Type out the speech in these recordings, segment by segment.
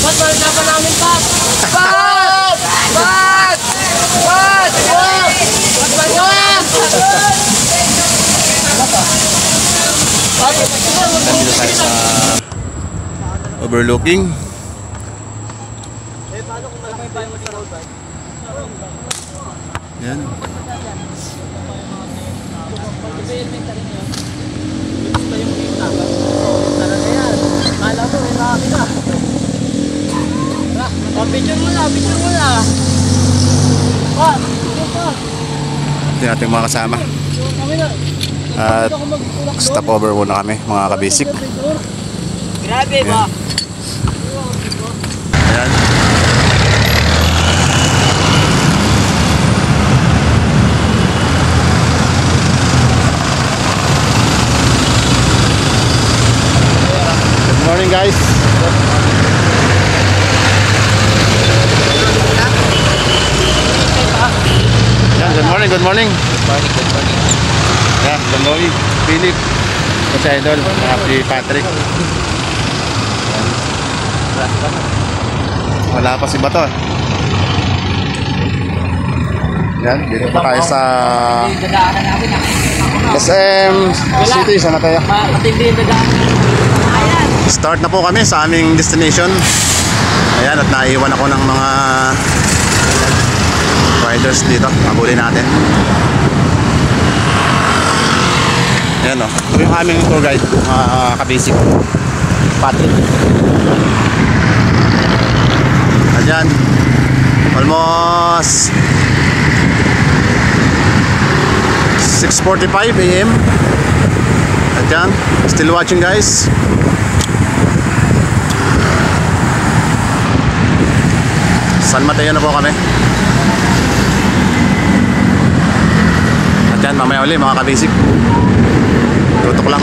Nandito tayo sa overlooking. Yan. Ito yung ating mga kasama. At stopover muna kami mga kabisik. Grabe ba? Ayan. Good morning guys. Yan, good morning, good morning. Yan, good morning, Philip. Ito si Idol, si Patrick. Wala pa si Bato. Yan, dito pa tayo sa SM City, sana tayo. Start na po kami sa aming destination. Ayan, at naiwan ako ng mga riders dito. Mabuli natin. Ayan o, ito yung aming tour guide, mga kabisik. Patrick. Ayan, almost 6:45 AM. Ayan, still watching guys. San Mateo na po kami. At yan, mamaya uli mga kabisik. Tutok lang.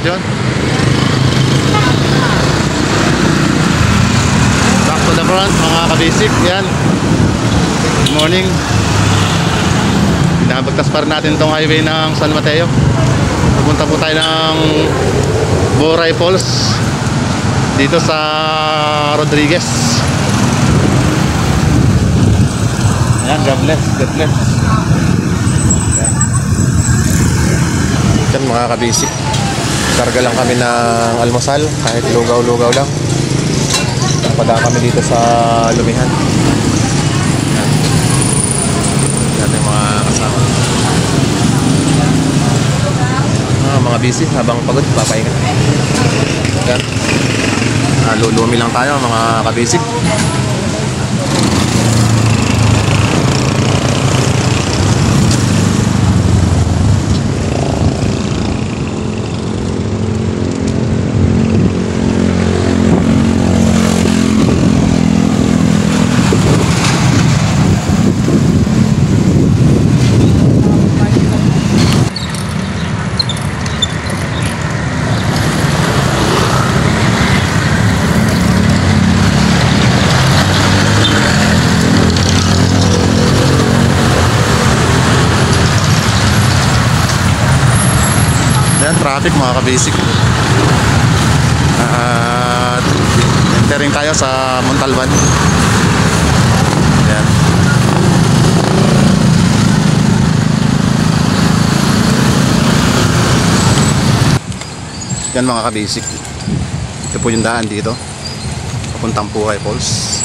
John. Back to the front mga kabisik. Yan. Good morning. Pinabagtas pa rin natin itong highway ng San Mateo. Pupunta po tayo ng Boray Falls dito sa Rodriguez. Ayan, God bless, God bless. Yan mga kabisik, karga lang kami ng almusal, kahit lugaw-lugaw lang. Pada kami dito sa Lumihan. Yan yung mga kasama. Mga busy, habang pagod, papahinga. Yan. Lulumi lang tayo mga kabisik. Traffic mga kabisik. At entering tayo sa Montalban. Yan. Yan mga kabisik. Ito po yung daan dito papuntang Boray Falls.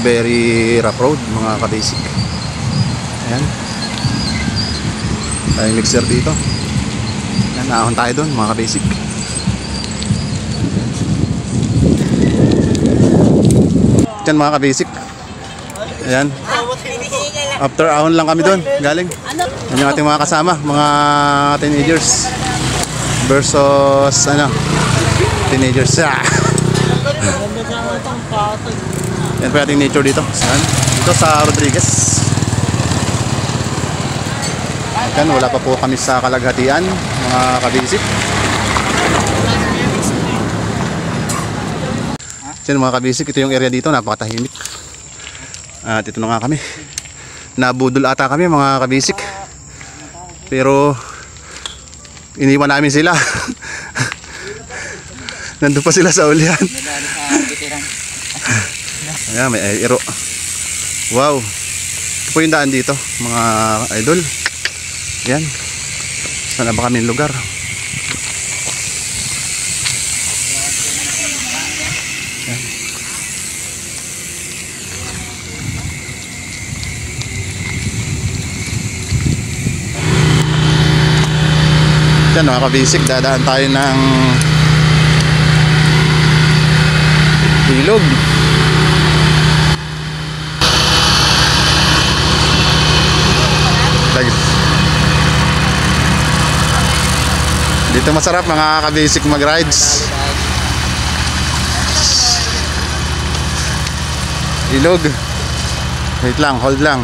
Very rough road mga kabisik. Ayan. Tayong mixer dito. Naahon tayo doon mga kabisik. Yan mga kabisik. Ayan. After ahon lang kami doon. Galing. Yan yung ating mga kasama. Mga teenagers. Versus teenagers. Yan po yung ating nature dito. Dito sa Rodriguez. Yan, wala pa po kami sa kalaghatian mga kabisik. Yan mga kabisik, ito yung area dito, napakatahimik. At ito na nga kami. Nabudol ata kami mga kabisik. Pero iniwan namin sila. Nandun pa sila sa ulihan. Ayan, may aero. Wow. Ito po yung daan dito mga idol. Ayan. Saan na ba kami lugar? Yan mga kabisik, dadaan tayo ng ilog. Dito masarap mga kabisik mag-rides. Ilog. Wait lang, hold lang.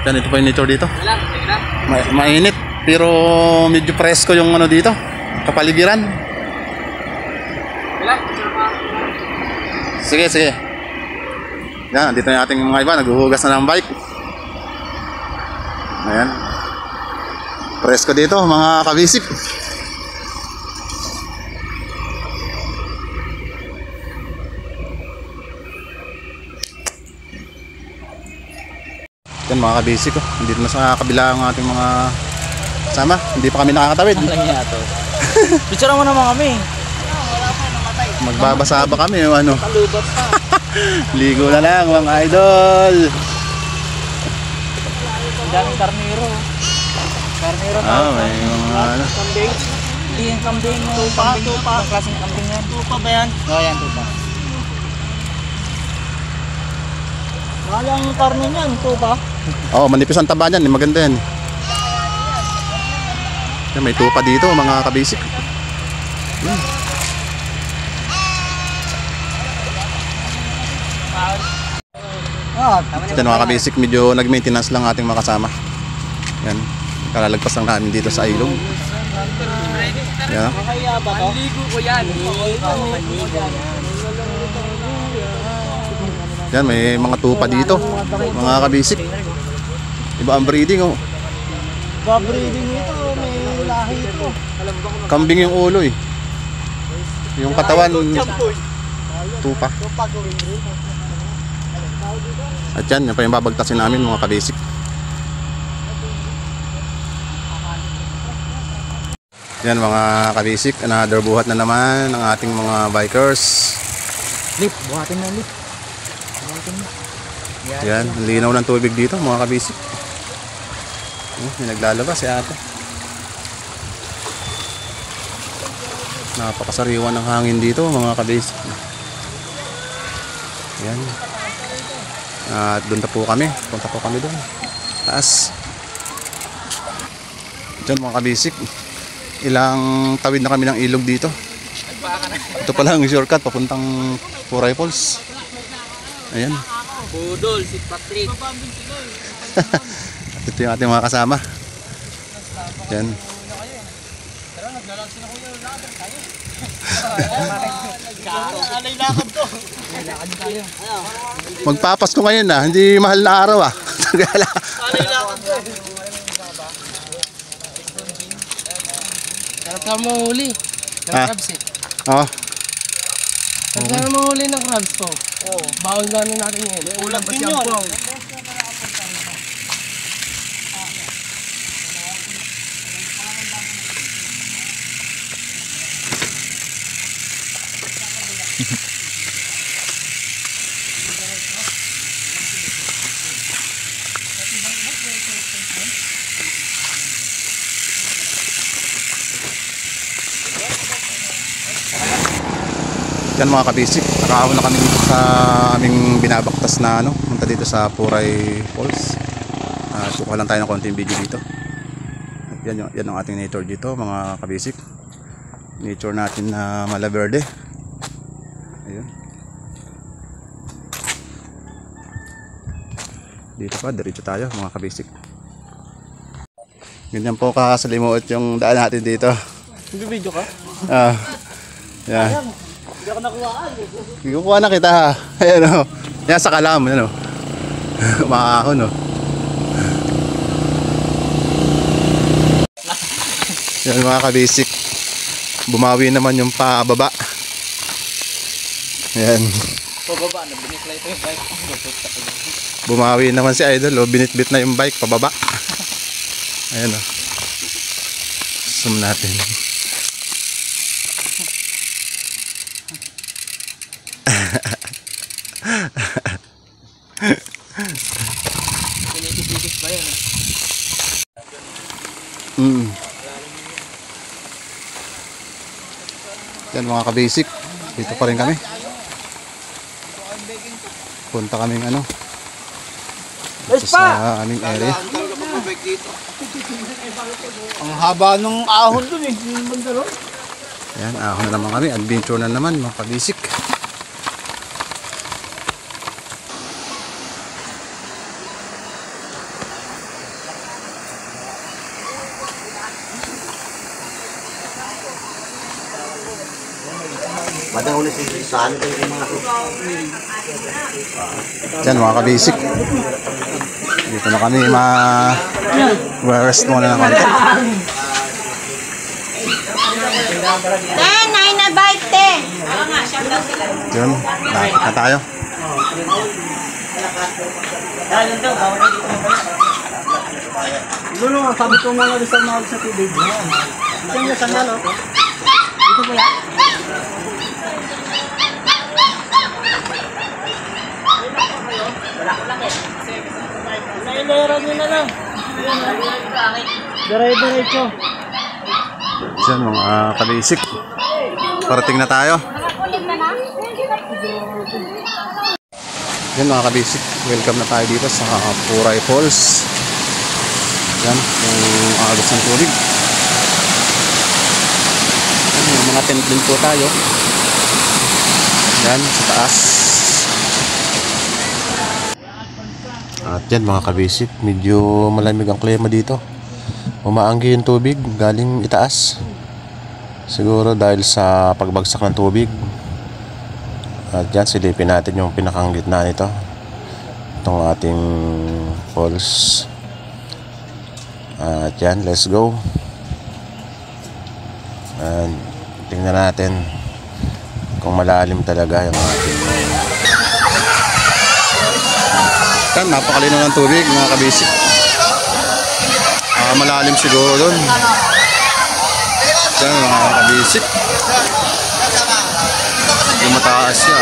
Yan, ito pa yung nature dito. Mainit, pero medyo presko yung ano dito, kapaligiran. Sige, sige. Yan, dito yung ating mga iba, naghuhugas na ng bike. Ayan. Presko dito mga kabisik. Yan mga kabisik ko. Dito na sa kabila ang ating mga sama. Hindi pa kami nakakatawid. Alam niya ito. Picture mo naman kami. Magbabasa ba kami o ano? Kalubot pa. Ligo na lang mga idol. Ang daming karniro. Karniro na. May mga ano. Kambing. Hindi yung kambing. Tupa. Tupa. Ang klaseng kambing yan. Tupa ba yan? Oo yan, tupa. Walang karne niyan, tupa. Oo, manipis ang taba niyan. Maganda yan. Yan, may tupa dito mga kabisik. Yan mga kabisik, medyo nag-maintenance lang ating mga kasama. Yan, kalalagpas lang namin dito sa ilog. Yan. Manligo ko yan. Yan, may mga tupa dito mga kabisik. Iba ang breeding oh. Ba-breeding ito, may lahi ito. Kambing yung ulo eh. Yung katawan tupa. At yan pa yung babagtasin namin mga kabisik. Yan mga kabisik, another buhat na naman ng ating mga bikers. Lip, buhatin na lip. Buhatin na. Yan, ang linaw ng tubig dito mga kabisik. May naglalabas si ate. Napakasariwa ng hangin dito mga kabisik. Yan. At doon na po kami. Punta po kami doon. Taas. Diyan mga kabisik. Ilang tawid na kami ng ilog dito. Ito pala ang shortcut papuntang Puray Falls. Ayan. Budol, si Patrick. Ito yung ating mga kasama. Yan. Magpapasko ngayon na, hindi mahal na araw ah. Sarap ka mahuli ng crabs eh. Oh. Sarap ka mahuli ng crabs to. Bawal na natin yun. Ulam pa siya po. Yan mga kabisik, nakahon na kami dito sa aming binabaktas na ano, punta dito sa Puray Falls. Suka lang tayo ng konting video dito. At yan ang ating nature dito mga kabisik. Nature natin na Malaverde. Ayun. Dito pa, diretso tayo mga kabisik. Ganyan po kasalimuot yung daan natin dito. Nag-video ka? Yan. Hindi ako nakuhaan. Kukuha na kita ha. Ayan o. Yan sa kalam. Ano? Maahon o. Yan mga kabisik. Bumawi naman yung pababa. Yan. Pababa na, binikla ito yung bike. Bumawi naman si Idol o. Binitbit na yung bike pababa. Ayan o. Zoom natin. Pinikis-pikis ba yan? Yan mga kabasic. Dito pa rin kami. Punta kaming ano. Dito sa aming area. Ang haba nung ahon dun eh. Yan, ahon na naman kami. Adventure na naman mga kabasic. Madahuli saan ito yung mga Yan mga kabasic. Dito na kami rest muna ng konti. Nay na bike, te. Yun, lapit na tayo. Lulo, sabi ko mga lusang mahal sa tubig. Ito yung sandal, oh. Ito po yan. Naileran nyo na lang. Diray-diretso. Yan mga kabasic. Parating na tayo. Yan mga kabasic. Welcome na tayo dito sa Puray Falls. Yan, yung agos ng tubig. Yan, yung mga tent din po tayo. Yan, sa taas. At yan mga kabasic, medyo malamig ang klima dito. Umaanggi yung tubig galing itaas. Siguro dahil sa pagbagsak ng tubig. At yan, silipin natin yung pinakang gitna nito. Itong ating falls. At yan, let's go. And tingnan natin kung malalim talaga yung ating yan, napakalino ng tubig mga kabasic. Malalim siguro doon. Yan mga kabasic. Yung mataas siya.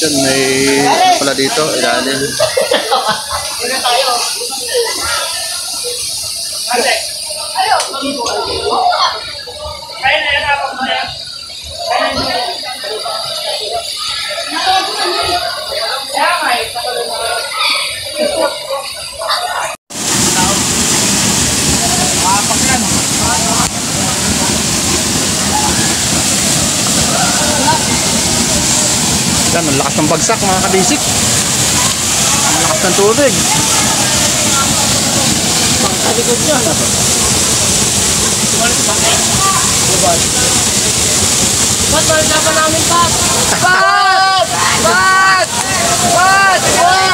Yan, may pala dito, ilalim. Yan, ang lakas ng bagsak mga kabasic. Ang lakas ng tubig. Pangkalikod yan. Ba't wala pa namin Pat? Pat! Pat! Pat! Pat!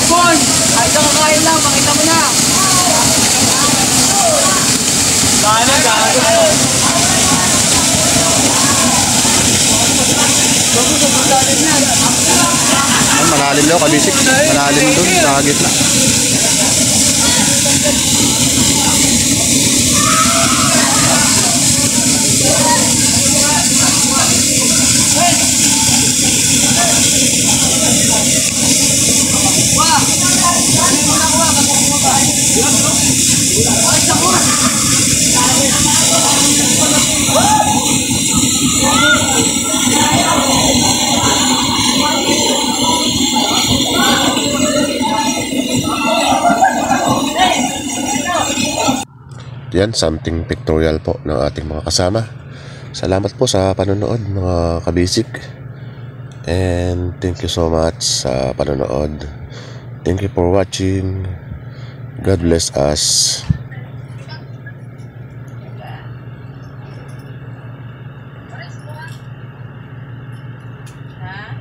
Boy! Kahit ang kakain lang, makita mo na! Gana, gana! Ay, malalim daw kabisik. Malalim doon sa gitna. Yan, something pictorial po ng ating mga kasama. Salamat po sa panonood mga kabisik. And thank you so much sa panonood. Thank you for watching. God bless us. Ha?